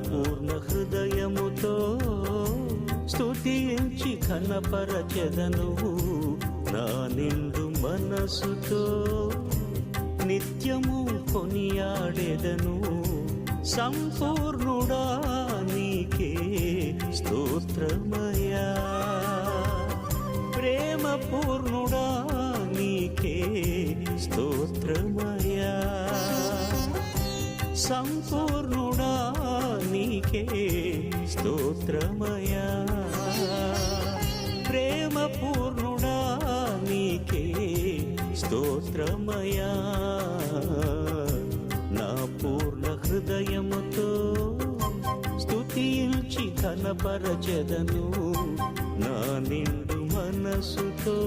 పూర్ణ హృదయముతో స్తుతించి ఘనపరచెదను నా నిండు మనసుతో నిత్యము కొనియాడెదను సంపూర్ణుడా నీకే స్తోత్రమయా ప్రేమ పూర్ణుడా నీకే స్తోత్రమయా సంపూర్ణుడా నీకే స్తోత్రమయా ప్రేమ పూర్ణుడా నీకే స్తోత్రమయా నా పూర్ణ హృదయముతో స్తుతించి ఘనపరచెదను నా నిండు మనసుతో